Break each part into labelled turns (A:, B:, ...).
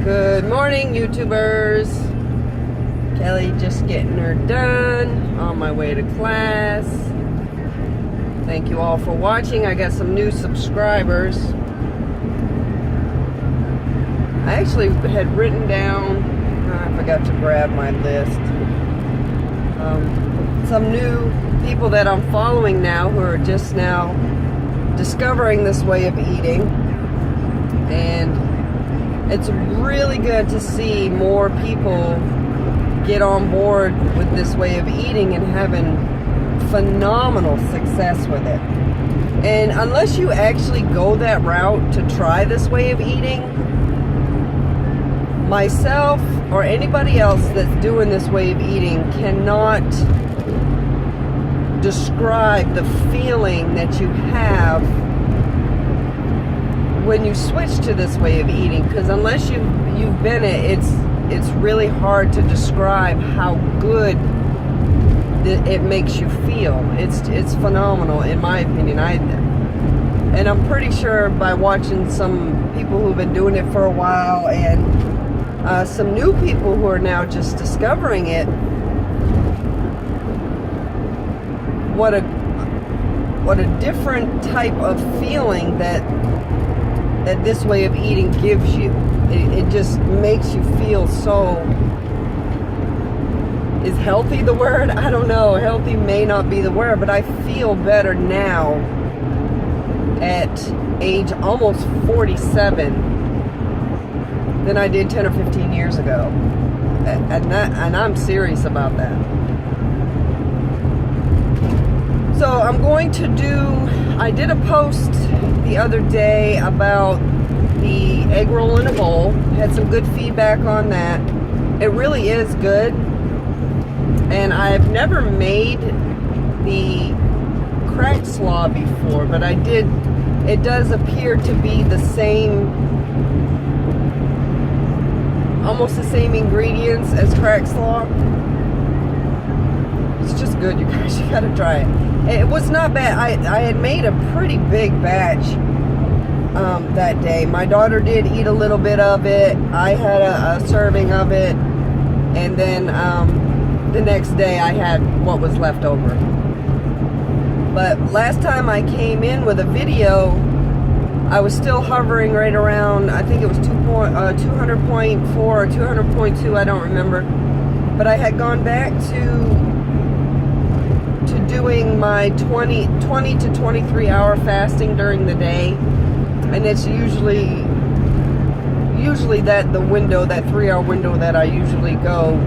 A: Good morning, YouTubers. Kelly just getting her done on my way to class. Thank you all for watching. I got some new subscribers. I actually had written down, I forgot to grab my list, some new people that I'm following now who are just now discovering this way of eating. And it's really good to see more people get on board with this way of eating and having phenomenal success with it. And unless you actually go that route to try this way of eating, myself or anybody else that's doing this way of eating cannot describe the feeling that you have when you switch to this way of eating, because unless you've been it, it's really hard to describe how good it makes you feel. It's phenomenal in my opinion. And I'm pretty sure by watching some people who've been doing it for a while and some new people who are now just discovering it, what a different type of feeling that this way of eating gives you. It just makes you feel so... Is healthy the word? I don't know. Healthy may not be the word, but I feel better now at age almost 47 than I did 10 or 15 years ago. And I'm serious about that. So I'm going to I did a post the other day about the egg roll in a bowl. Had some good feedback on that. It really is good. And I've never made the cracked slaw before, but I did. It does appear to be the same, almost the same ingredients as cracked slaw. It's just good, you guys. You gotta try it. It was not bad. I had made a pretty big batch that day. My daughter did eat a little bit of it. I had a serving of it, and then the next day I had what was left over. But last time I came in with a video, I was still hovering right around, I think it was 200.4 or 200.2, I don't remember. But I had gone back to doing my 20 to 23 hour fasting during the day, and it's usually that the window, that 3-hour window that I usually go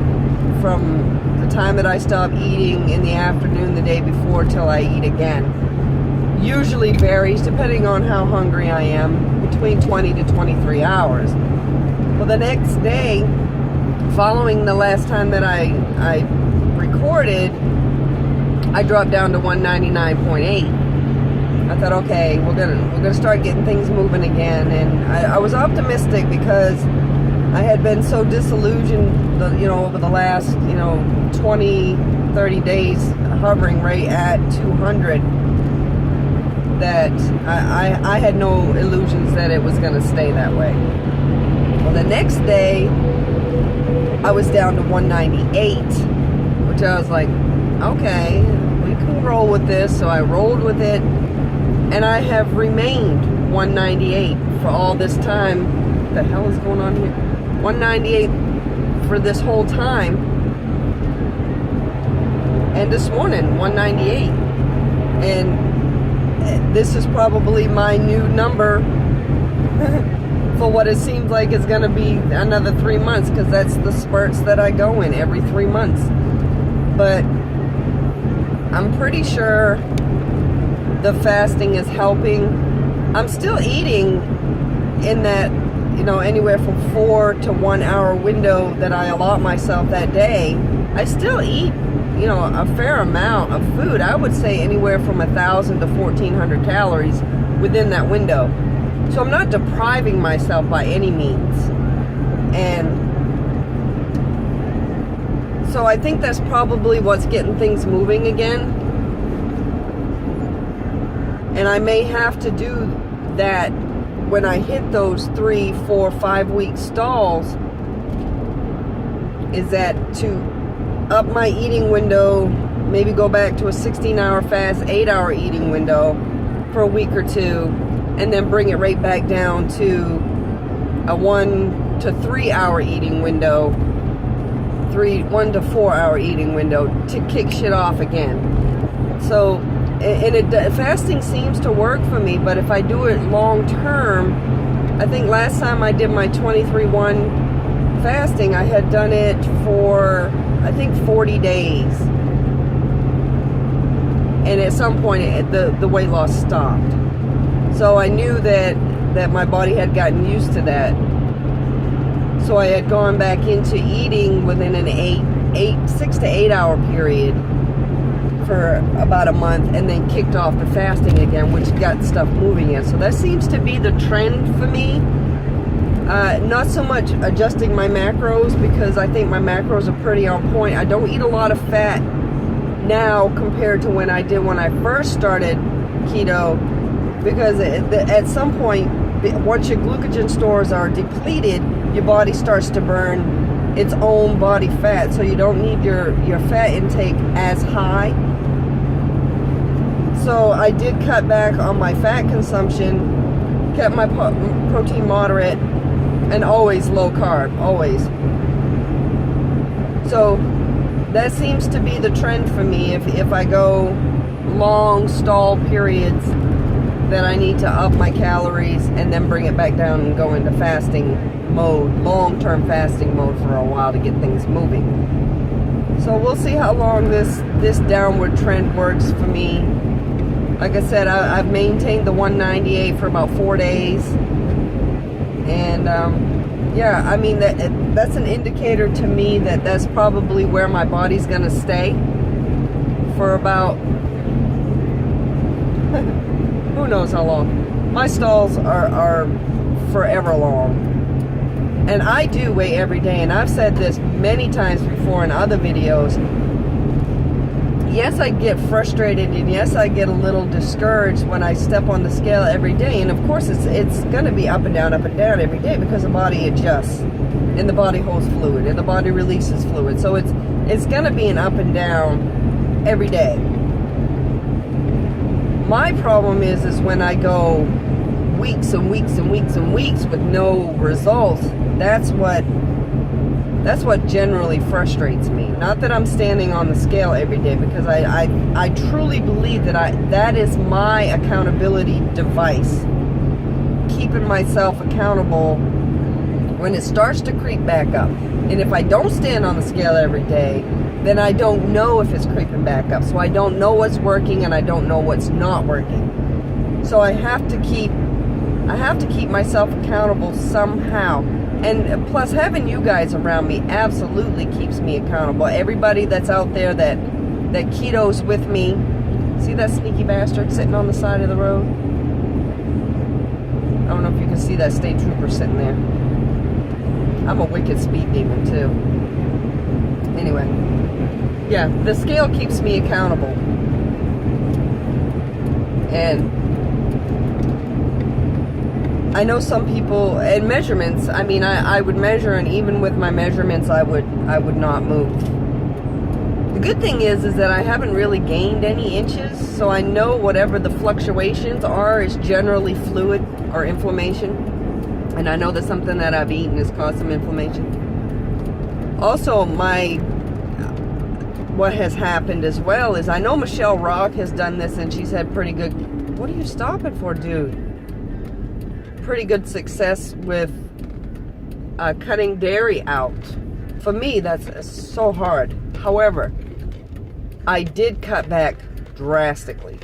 A: from the time that I stop eating in the afternoon the day before till I eat again. Usually varies depending on how hungry I am, between 20 to 23 hours. Well, the next day following the last time that I recorded, I dropped down to 199.8. I thought, okay, we're gonna start getting things moving again, and I was optimistic because I had been so disillusioned, over the last, 20, 30 days, hovering right at 200, that I had no illusions that it was gonna stay that way. Well, the next day, I was down to 198, which I was like, okay, we can roll with this. So I rolled with it, and I have remained 198 for all this time. What the hell is going on here? 198 for this whole time. And this morning, 198. And this is probably my new number for what it seems like is going to be another 3 months, because that's the spurts that I go in every 3 months. But I'm pretty sure the fasting is helping. I'm still eating in that, anywhere from 4 to 1 hour window that I allot myself that day. I still eat, a fair amount of food. I would say anywhere from 1,000 to 1,400 calories within that window. So I'm not depriving myself by any means. And so I think that's probably what's getting things moving again. And I may have to do that when I hit those 3, 4, 5 week stalls is that to up my eating window, maybe go back to a 16-hour fast, 8-hour eating window for a week or two, and then bring it right back down to a 1 to 3 hour eating window, 1 to 4 hour eating window to kick shit off again. So, and fasting seems to work for me, but if I do it long term, I think last time I did my 23-1 fasting, I had done it for, I think, 40 days. And at some point, the weight loss stopped. So I knew that my body had gotten used to that. So I had gone back into eating within an 6 to 8 hour period for about a month, and then kicked off the fasting again, which got stuff moving again. So that seems to be the trend for me. Not so much adjusting my macros, because I think my macros are pretty on point. I don't eat a lot of fat now compared to when I did when I first started keto, because at some point, once your glycogen stores are depleted, your body starts to burn its own body fat, so you don't need your fat intake as high. So I did cut back on my fat consumption, kept my protein moderate, and always low carb, always. So that seems to be the trend for me. If I go long stall periods, that I need to up my calories and then bring it back down and go into fasting mode, long-term fasting mode for a while to get things moving. So we'll see how long this downward trend works for me. Like I said, I've maintained the 198 for about 4 days. And yeah, I mean, that's an indicator to me that that's probably where my body's going to stay for about who knows how long. My stalls are forever long. And I do weigh every day, and I've said this many times before in other videos. Yes, I get frustrated, and yes, I get a little discouraged when I step on the scale every day. And of course, it's going to be up and down every day, because the body adjusts, and the body holds fluid, and the body releases fluid. So it's going to be an up and down every day. My problem is when I go weeks and weeks and weeks and weeks with no results. That's what generally frustrates me. Not that I'm standing on the scale every day, because I truly believe that is my accountability device, keeping myself accountable when it starts to creep back up. And if I don't stand on the scale every day, then I don't know if it's creeping back up. So I don't know what's working, and I don't know what's not working. So I have to keep myself accountable somehow. And plus, having you guys around me absolutely keeps me accountable. Everybody that's out there that keto's with me. See that sneaky bastard sitting on the side of the road? I don't know if you can see that state trooper sitting there. I'm a wicked speed demon too. Anyway, yeah, the scale keeps me accountable. And I know some people, and measurements, I mean, I would measure, and even with my measurements, I would not move. The good thing is that I haven't really gained any inches, so I know whatever the fluctuations are is generally fluid or inflammation. And I know that something that I've eaten has caused some inflammation. Also, what has happened as well is, I know Michelle Rock has done this, and she's had pretty good, what are you stopping for, dude? Pretty good success with cutting dairy out. For me, that's so hard. However, I did cut back drastically.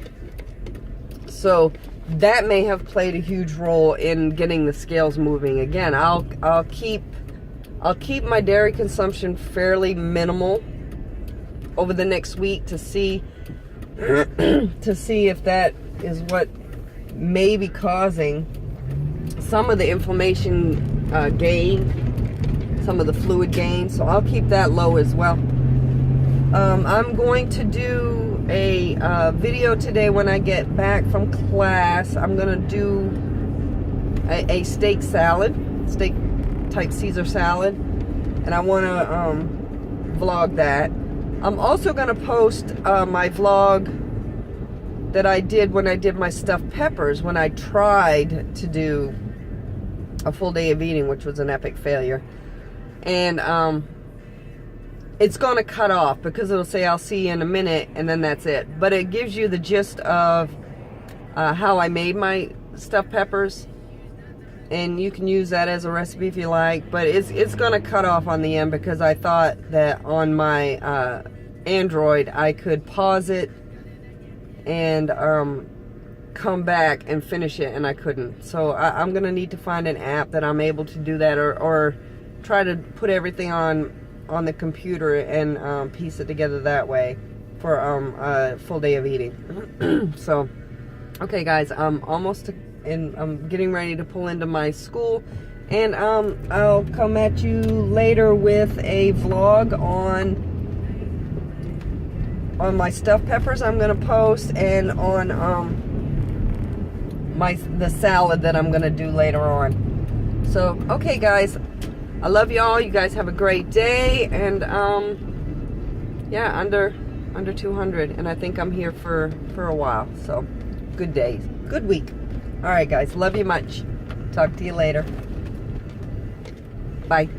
A: So that may have played a huge role in getting the scales moving again. I'll keep my dairy consumption fairly minimal over the next week to see if that is what may be causing some of the inflammation gain, some of the fluid gain. So I'll keep that low as well. I'm going to do a video today when I get back from class. I'm going to do a steak salad, steak type Caesar salad, and I want to vlog that. I'm also going to post my vlog that I did when I did my stuffed peppers, when I tried to do a full day of eating, which was an epic failure. And it's going to cut off because it'll say I'll see you in a minute, and then that's it. But it gives you the gist of how I made my stuffed peppers, and you can use that as a recipe if you like. But it's going to cut off on the end because I thought that on my Android I could pause it and come back and finish it, and I couldn't. So I'm going to need to find an app that I'm able to do that, or try to put everything on the computer and piece it together that way for a full day of eating. So, okay guys, I'm getting ready to pull into my school, and I'll come at you later with a vlog on my stuffed peppers I'm gonna post, and on the salad that I'm gonna do later on. So, okay guys, I love y'all. You guys have a great day, and yeah, under 200, and I think I'm here for a while. So, good days, good week. All right guys, love you much. Talk to you later. Bye.